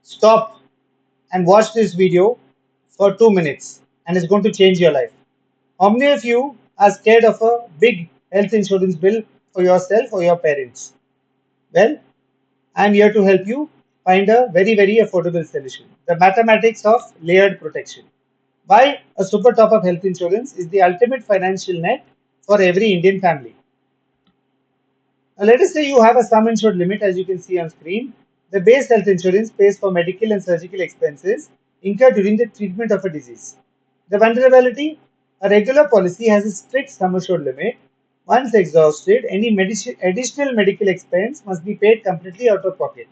Stop and watch this video for 2 minutes and it's going to change your life. How many of you are scared of a big health insurance bill for yourself or your parents? Well, I'm here to help you find a very affordable solution. The mathematics of layered protection. Why a super top up health insurance is the ultimate financial net for every Indian family. Now, let us say you have a sum insured limit as you can see on screen. The base health insurance pays for medical and surgical expenses incurred during the treatment of a disease. The vulnerability, a regular policy has a strict sum assured limit. Once exhausted, any additional medical expense must be paid completely out of pocket.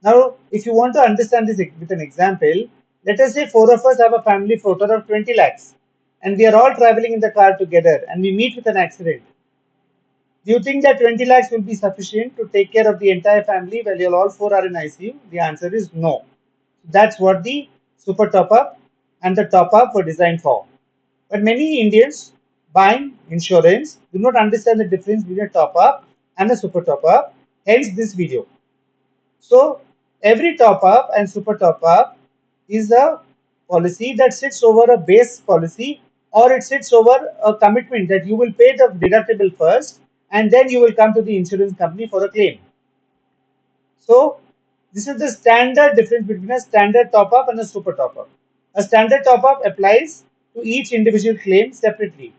Now, if you want to understand this with an example, let us say four of us have a family total of 20 lakhs and we are all traveling in the car together and we meet with an accident. Do you think that 20 lakhs will be sufficient to take care of the entire family while you all four are in ICU? The answer is no. That's what the super top up and the top up were designed for. But many Indians buying insurance do not understand the difference between a top up and a super top up, hence this video. So every top up and super top up is a policy that sits over a base policy or it sits over a commitment that you will pay the deductible first and then you will come to the insurance company for a claim. So this is the standard difference between a standard top up and a super top up. A standard top up applies to each individual claim separately.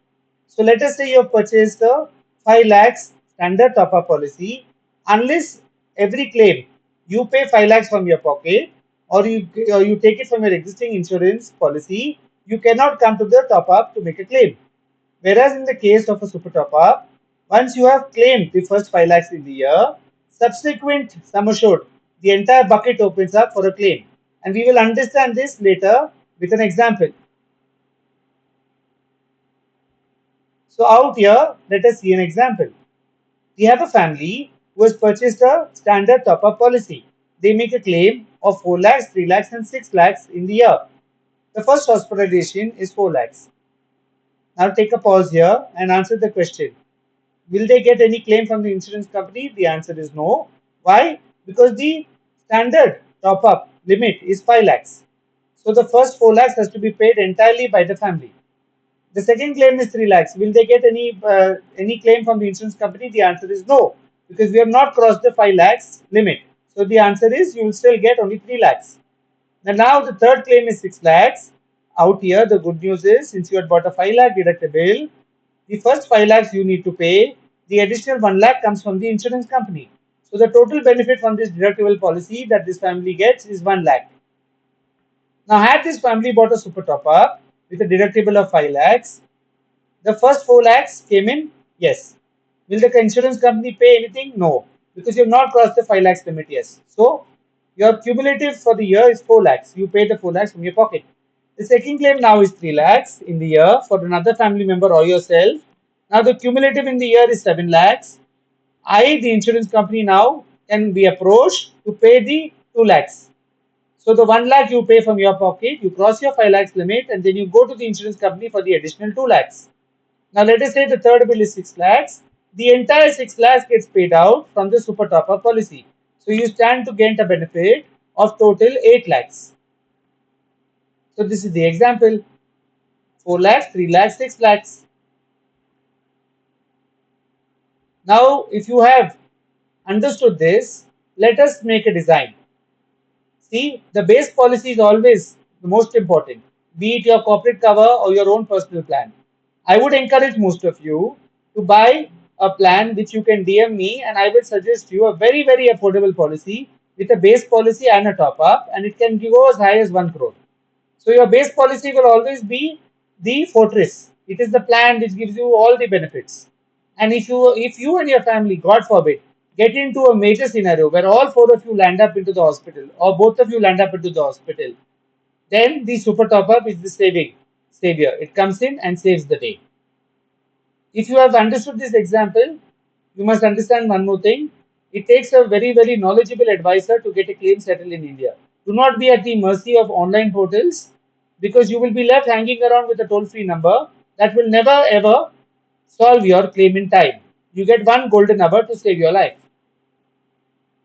So let us say you have purchased a 5 lakhs standard top up policy. Unless every claim you pay 5 lakhs from your pocket or you take it from your existing insurance policy, you cannot come to the top up to make a claim. Whereas in the case of a super top up, once you have claimed the first 5 lakhs in the year, subsequent sum assured, the entire bucket opens up for a claim. And we will understand this later with an example. So out here, let us see an example. We have a family who has purchased a standard top-up policy. They make a claim of 4 lakhs, 3 lakhs and 6 lakhs in the year. The first hospitalization is 4 lakhs. Now take a pause here and answer the question. Will they get any claim from the insurance company? The answer is no. Why? Because the standard top-up limit is 5 lakhs. So the first 4 lakhs has to be paid entirely by the family. The second claim is 3 lakhs. Will they get any claim from the insurance company? The answer is no, because we have not crossed the 5 lakhs limit. So the answer is you will still get only 3 lakhs. Now the third claim is 6 lakhs. Out here, the good news is since you had bought a 5 lakh deductible, the first 5 lakhs you need to pay, the additional 1 lakh comes from the insurance company. So the total benefit from this deductible policy that this family gets is 1 lakh. Now, had this family bought a super top up with a deductible of 5 lakhs, the first 4 lakhs came in, yes. Will the insurance company pay anything? No, because you have not crossed the 5 lakhs limit, yes. So, your cumulative for the year is 4 lakhs. You pay the 4 lakhs from your pocket. The second claim now is 3 lakhs in the year for another family member or yourself. Now, the cumulative in the year is 7 lakhs. The insurance company, now can be approached to pay the 2 lakhs. So the 1 lakh you pay from your pocket, you cross your 5 lakhs limit and then you go to the insurance company for the additional 2 lakhs. Now let us say the third bill is 6 lakhs. The entire 6 lakhs gets paid out from the super top up policy. So you stand to gain a benefit of total 8 lakhs. So this is the example. 4 lakhs, 3 lakhs, 6 lakhs. Now if you have understood this, let us make a design. See, the base policy is always the most important, be it your corporate cover or your own personal plan. I would encourage most of you to buy a plan which you can DM me and I will suggest you a very affordable policy with a base policy and a top up, and it can go as high as 1 crore. So your base policy will always be the fortress. It is the plan which gives you all the benefits. And if you and your family, God forbid, get into a major scenario where all four of you land up into the hospital or both of you land up into the hospital, then the super top up is the savior. It comes in and saves the day. If you have understood this example, you must understand one more thing. It takes a very knowledgeable advisor to get a claim settled in India. Do not be at the mercy of online portals, because you will be left hanging around with a toll-free number that will never ever solve your claim in time. You get one golden hour to save your life.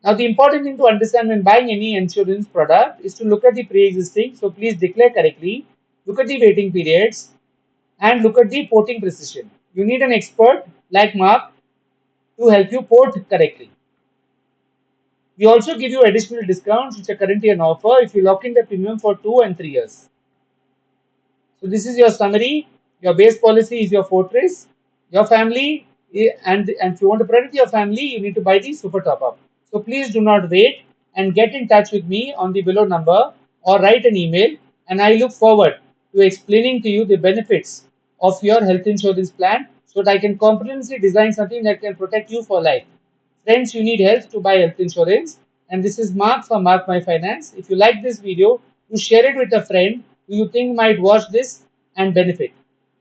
Now, the important thing to understand when buying any insurance product is to look at the pre-existing. So please declare correctly, look at the waiting periods, and look at the porting precision. You need an expert like Mark to help you port correctly. We also give you additional discounts which are currently on offer if you lock in the premium for 2 and 3 years. So this is your summary. Your base policy is your fortress. Your family, and if you want to protect your family, you need to buy the super top up. So please do not wait and get in touch with me on the below number or write an email. And I look forward to explaining to you the benefits of your health insurance plan so that I can comprehensively design something that can protect you for life. Friends, you need help to buy health insurance. And this is Mark from Mark My Finance. If you like this video, you share it with a friend who you think might watch this and benefit.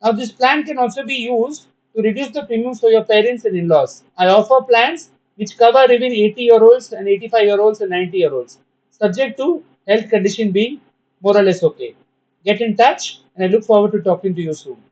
Now, this plan can also be used to reduce the premiums for your parents and in-laws. I offer plans which cover even 80-year-olds and 85-year-olds and 90-year-olds, subject to health condition being more or less okay. Get in touch, and I look forward to talking to you soon.